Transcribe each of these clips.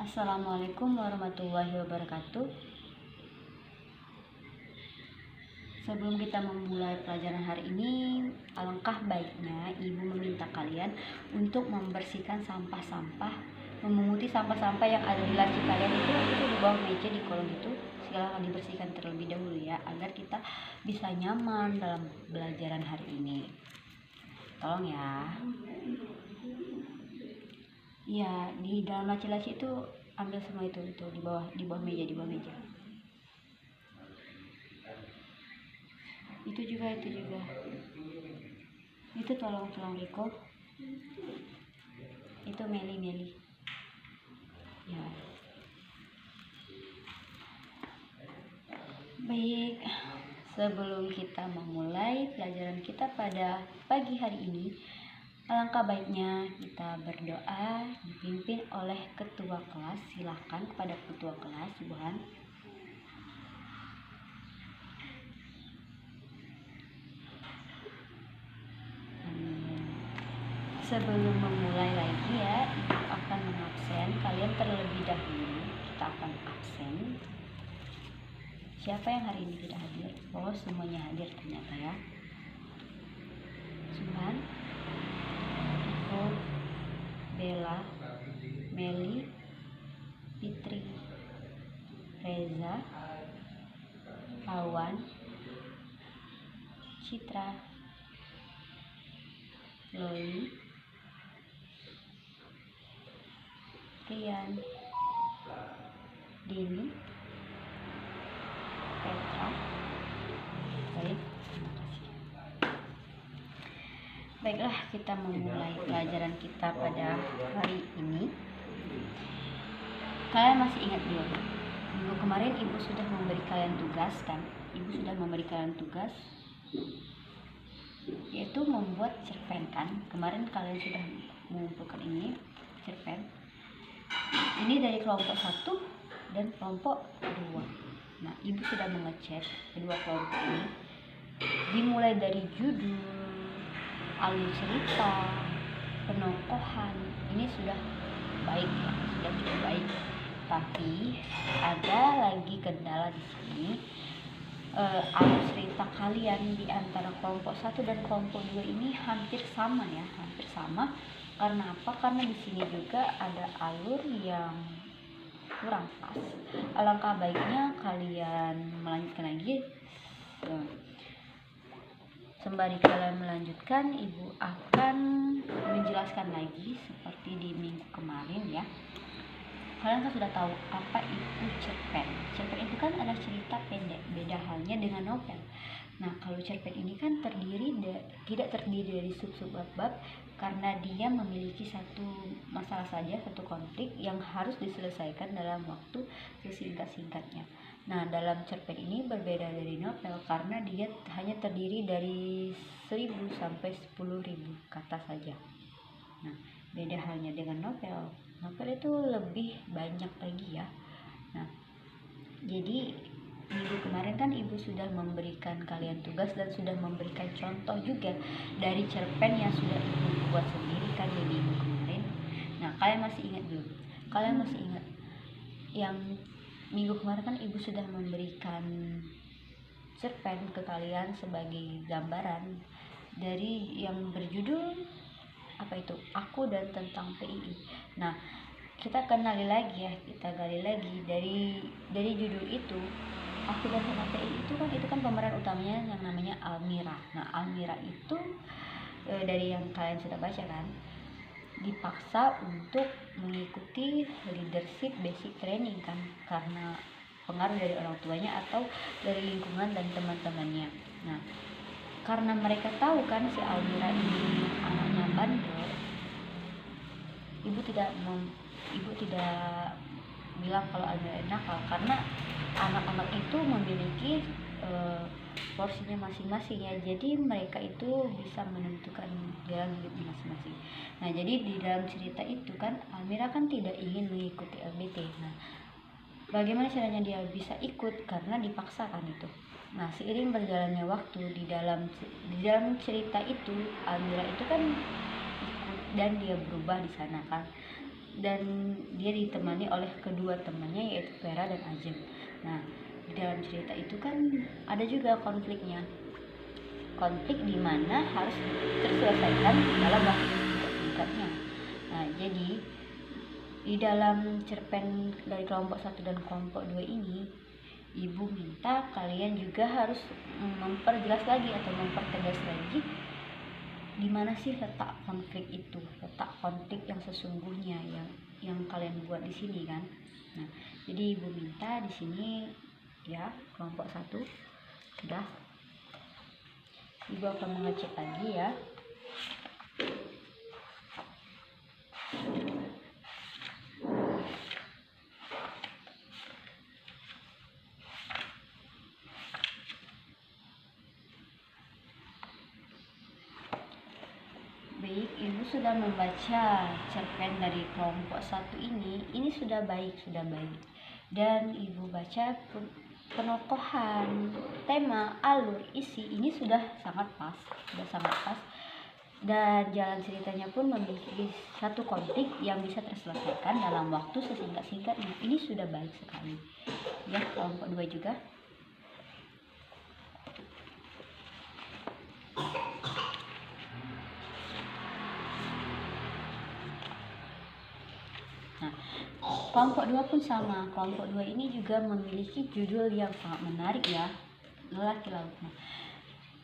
Assalamualaikum warahmatullahi wabarakatuh. Sebelum kita memulai pelajaran hari ini, alangkah baiknya ibu meminta kalian untuk membersihkan sampah-sampah, memunguti sampah-sampah yang ada di laci kalian itu di bawah meja di kolong itu. Silakan dibersihkan terlebih dahulu ya, agar kita bisa nyaman dalam pelajaran hari ini. Tolong ya. Iya, di dalam laci-laci itu ambil semua itu di bawah meja, Itu juga. Itu tolong Riko. Itu Meli. Ya. Baik, sebelum kita memulai pelajaran kita pada pagi hari ini, alangkah baiknya kita berdoa dipimpin oleh ketua kelas. Silakan kepada ketua kelas, Tuhan. Sebelum memulai lagi ya, ibu akan mengabsen kalian terlebih dahulu. Kita akan absen. Siapa yang hari ini tidak hadir? Oh, semuanya hadir ternyata ya. Suhan, Iko, Bella, Meli, Fitri, Reza, Awan, Citra, Loli, Rian, Dini, Petra. Baik, terima kasih. Baiklah, kita memulai pelajaran kita pada hari ini. Kalian masih ingat belum? Minggu kemarin ibu sudah memberi kalian tugas kan? Ibu sudah memberi kalian tugas yaitu membuat cerpen kan? Kemarin kalian sudah mengumpulkan ini cerpen. Ini dari kelompok 1 dan kelompok 2. Nah, ibu sudah mengecek kedua kelompok ini. Dimulai dari judul, alur cerita, penokohan, ini sudah baik ya, sudah cukup baik. Tapi ada lagi kendala di sini. Alur cerita kalian di antara kelompok 1 dan kelompok 2 ini hampir sama ya, hampir sama. Karena apa? Karena di sini juga ada alur yang kurang pas. Alangkah baiknya kalian melanjutkan lagi. Sembari kalian melanjutkan, ibu akan menjelaskan lagi seperti di minggu kemarin ya. Kalian kan sudah tahu apa itu cerpen. Cerpen itu kan adalah cerita pendek, beda halnya dengan novel. Nah, kalau cerpen ini kan tidak terdiri dari sub-sub bab, karena dia memiliki satu masalah saja, satu konflik yang harus diselesaikan dalam waktu sesingkat-singkatnya. Nah, dalam cerpen ini berbeda dari novel karena dia hanya terdiri dari 1000 sampai 10.000 kata saja. Nah, beda halnya dengan novel. Novel itu lebih banyak lagi ya. Nah, jadi minggu kemarin kan ibu sudah memberikan kalian tugas dan sudah memberikan contoh juga dari cerpen yang sudah ibu buat sendiri kan di minggu kemarin. Nah, kalian masih ingat belum? Kalian masih ingat yang minggu kemarin kan ibu sudah memberikan cerpen ke kalian sebagai gambaran dari yang berjudul apa itu? Aku dan tentang PII. Nah, kita gali lagi dari judul itu. Aku dan tentang PII itu kan pemeran utamanya yang namanya Almira. Nah, Almira itu dari yang kalian sudah baca kan, dipaksa untuk mengikuti leadership basic training kan, karena pengaruh dari orang tuanya atau dari lingkungan dan teman-temannya. Nah, karena mereka tahu kan si Almira ini anaknya bandel, ibu tidak bilang kalau Almira nakal, karena anak-anak itu memiliki porsinya masing-masing ya, jadi mereka itu bisa menentukan jalan hidupnya masing-masing. Nah, jadi di dalam cerita itu kan Almira kan tidak ingin mengikuti LBT. Nah, bagaimana caranya dia bisa ikut? Karena dipaksakan itu. Nah, seiring berjalannya waktu di dalam cerita itu, Almira itu kan ikut dan dia berubah di sana kan. dan dia ditemani oleh kedua temannya yaitu Vera dan Ajeng. Nah, di dalam cerita itu kan ada juga konflik di mana harus terselesaikan dalam waktu singkatnya. Nah, jadi di dalam cerpen dari kelompok 1 dan kelompok 2 ini, ibu minta kalian juga harus memperjelas lagi atau mempertegas lagi di mana sih letak konflik itu, letak konflik yang sesungguhnya yang kalian buat di sini kan. Nah, jadi ibu minta di sini ya kelompok 1 sudah, ibu akan mengecek lagi ya. Baik, ibu sudah membaca cerpen dari kelompok 1 ini sudah baik. Dan ibu baca penokohan, tema, alur, isi ini sudah sangat pas. Dan jalan ceritanya pun memiliki satu konflik yang bisa terselesaikan dalam waktu sesingkat-singkatnya. Ini sudah baik sekali. Ya, kelompok 2 juga. Nah, kelompok 2 pun sama. Kelompok 2 ini juga memiliki judul yang sangat menarik ya, Lelaki Lautnya.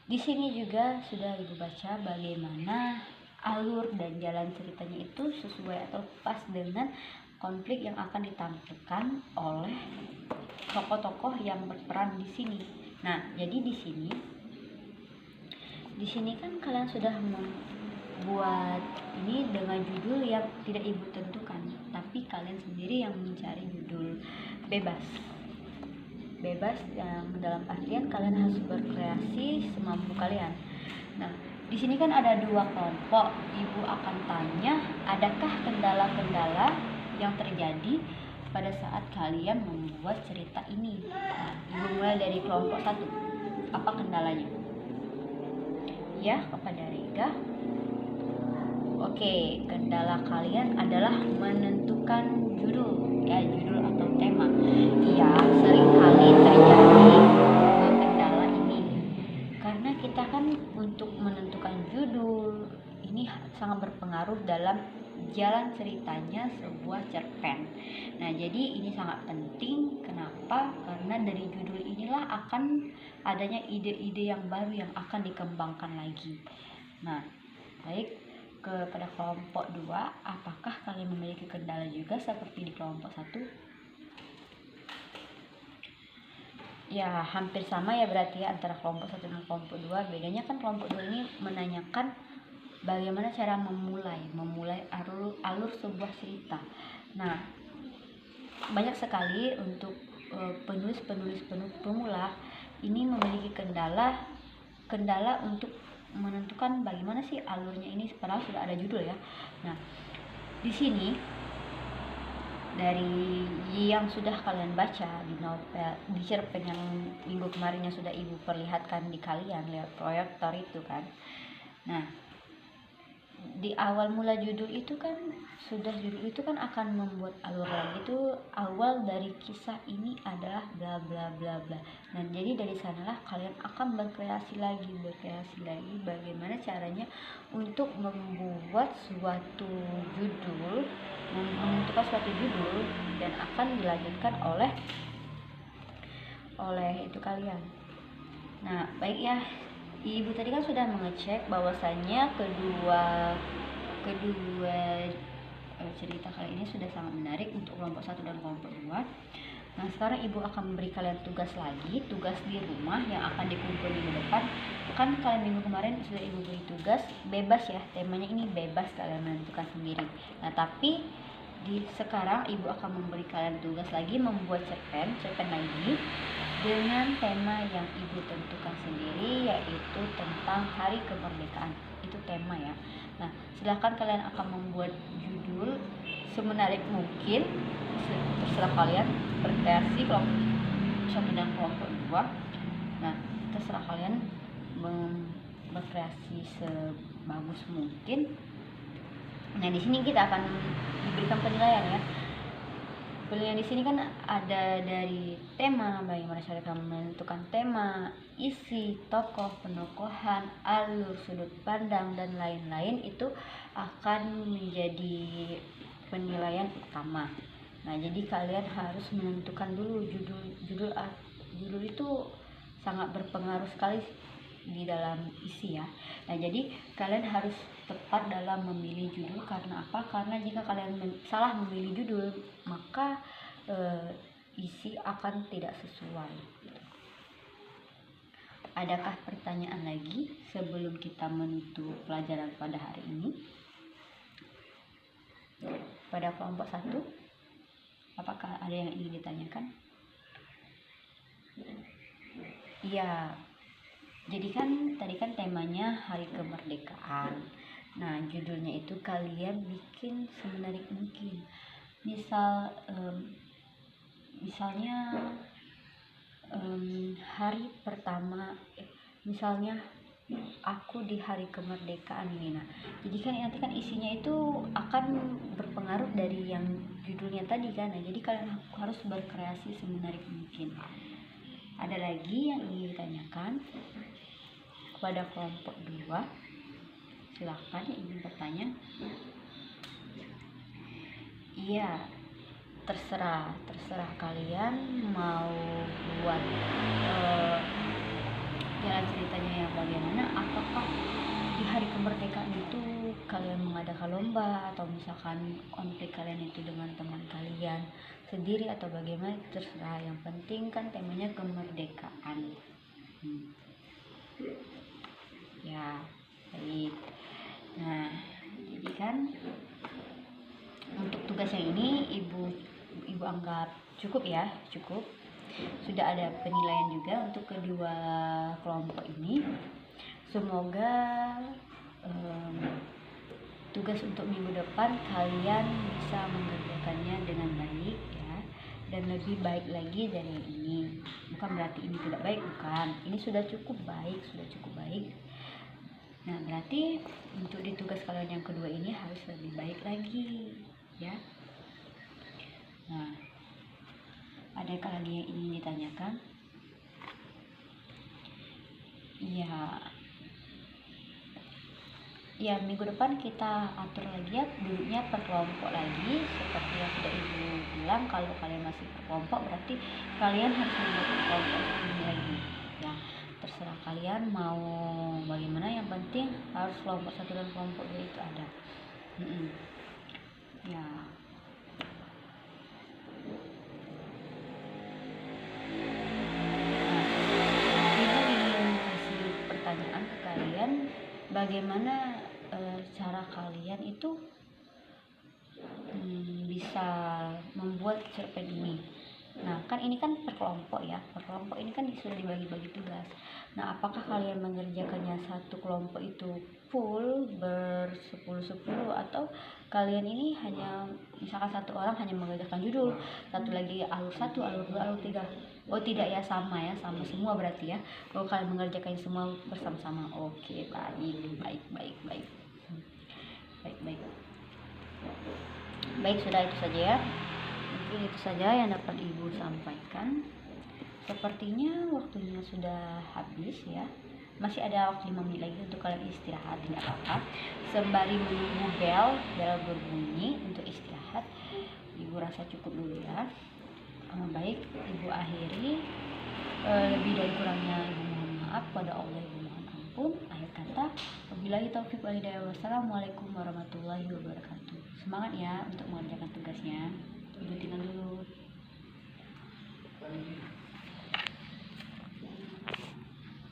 Di sini juga sudah ibu baca bagaimana alur dan jalan ceritanya itu sesuai atau pas dengan konflik yang akan ditampilkan oleh tokoh-tokoh yang berperan di sini. Nah, jadi di sini kan kalian sudah membuat ini dengan judul yang tidak ibu tentukan, tapi kalian sendiri yang mencari judul bebas yang dalam artian kalian harus berkreasi semampu kalian. Nah, di sini kan ada 2 kelompok. Ibu akan tanya, adakah kendala-kendala yang terjadi pada saat kalian membuat cerita ini? Nah, ibu mulai dari kelompok 1. Apa kendalanya? Ya, kepada Rega. Oke, kendala kalian adalah menentukan judul atau tema. Iya, seringkali terjadi kendala ini. Karena kita kan untuk menentukan judul ini sangat berpengaruh dalam jalan ceritanya sebuah cerpen. Nah, jadi ini sangat penting. Kenapa? Karena dari judul inilah akan adanya ide-ide yang baru yang akan dikembangkan lagi. Nah, baik, kepada kelompok 2, apakah kalian memiliki kendala juga seperti di kelompok 1? Ya, hampir sama ya berarti ya antara kelompok 1 dan kelompok 2. Bedanya kan kelompok 2 ini menanyakan bagaimana cara memulai alur sebuah cerita. Nah, banyak sekali untuk penulis pemula ini memiliki kendala untuk menentukan bagaimana sih alurnya ini, padahal sudah ada judul ya. Nah, di sini dari yang sudah kalian baca di novel, di cerpen yang minggu kemarin yang sudah ibu perlihatkan di kalian lewat proyektor itu kan. Nah, di awal mula judul itu kan akan membuat alur lagi. Itu awal dari kisah ini adalah bla bla bla bla. Nah, jadi dari sanalah kalian akan berkreasi lagi bagaimana caranya untuk membuat suatu judul, menentukan suatu judul dan akan dilanjutkan oleh itu kalian. Nah, baik ya. Ibu tadi kan sudah mengecek bahwasannya kedua cerita kali ini sudah sangat menarik untuk kelompok 1 dan kelompok 2. Nah, sekarang ibu akan memberi kalian tugas di rumah yang akan dikumpul minggu depan. Kan kalian minggu kemarin sudah ibu beri tugas bebas ya, temanya ini bebas, kalian menentukan sendiri. Nah, tapi sekarang ibu akan memberi kalian tugas lagi membuat cerpen lagi dengan tema yang ibu tentukan sendiri, yaitu tentang hari kemerdekaan. Itu tema ya. Nah, silahkan kalian akan membuat judul semenarik mungkin, terserah kalian berkreasi kelompok 1 dan kelompok 2. Nah, terserah kalian berkreasi sebagus mungkin. Nah, di sini kita akan diberikan penilaian ya. Penilaian di sini kan ada dari tema, bagaimana cara kamu menentukan tema, isi, tokoh, penokohan, alur, sudut pandang, dan lain-lain. Itu akan menjadi penilaian utama. Nah, jadi kalian harus menentukan dulu judul itu sangat berpengaruh sekali di dalam isi ya. Nah, jadi kalian harus tepat dalam memilih judul. Karena apa? Karena jika kalian salah memilih judul, maka isi akan tidak sesuai. Adakah pertanyaan lagi sebelum kita menutup pelajaran pada hari ini? Pada kelompok 1, apakah ada yang ingin ditanyakan? Iya, jadi kan tadi kan temanya hari kemerdekaan. Nah, judulnya itu kalian bikin semenarik mungkin. Misalnya hari pertama, misalnya aku di hari kemerdekaan ini. Nah, jadi kan nanti kan isinya itu akan berpengaruh dari yang judulnya tadi kan. Nah, jadi kalian harus berkreasi semenarik mungkin. Ada lagi yang ingin ditanyakan kepada kelompok 2? Silakan yang ingin bertanya. Iya, terserah kalian mau buat jalan ceritanya yang bagaimana. Apakah di hari kemerdekaan itu kalian mengadakan lomba, atau misalkan konflik kalian itu dengan teman kalian sendiri, atau bagaimana, terserah. Yang penting kan temanya kemerdekaan. Ya, baik. Nah, jadi kan untuk tugas yang ini ibu anggap cukup ya, cukup. Sudah ada penilaian juga untuk kedua kelompok ini. Semoga tugas untuk minggu depan kalian bisa mengerjakannya dengan baik ya, dan lebih baik lagi dari yang ini. Bukan berarti ini tidak baik, bukan. Ini sudah cukup baik. Nah, berarti untuk di tugas kalian yang kedua ini harus lebih baik lagi ya. Nah, adakah lagi yang ingin ditanyakan? Ya, minggu depan kita atur lagi ya, duduknya per kelompok lagi. Seperti yang sudah ibu bilang, kalau kalian masih per kelompok berarti kalian harus membuat kelompok ini lagi ya. Terserah kalian mau bagaimana, yang penting harus kelompok 1 dan kelompok 2 itu ada. Ya, ibu ingin kasih pertanyaan ke kalian, bagaimana cara kalian itu bisa membuat cerpen ini. Nah, kan ini kan per kelompok ya. Per kelompok ini kan sudah dibagi-bagi tugas. Nah, apakah kalian mengerjakannya satu kelompok itu full ber-10-10, atau kalian ini hanya misalkan satu orang hanya mengerjakan judul, satu lagi alur 1, alur 2, alur 3? Oh, tidak ya, sama semua berarti ya. Kalau kalian mengerjakan semua bersama-sama. Oke, baik. Baik, sudah itu saja ya. Mungkin itu saja yang dapat ibu sampaikan. Sepertinya waktunya sudah habis ya. Masih ada waktu 5 menit lagi untuk kalian istirahat, tidak apa-apa. Sembari menunggu bel berbunyi untuk istirahat, ibu rasa cukup dulu ya. Baik, ibu akhiri. Lebih dari kurangnya ibu mohon maaf. Pada Allah ibu mohon ampun. Akhir kata, wabillahi taufiq wal hidayah. Wassalamualaikum warahmatullahi wabarakatuh. Semangat ya untuk mengerjakan tugasnya.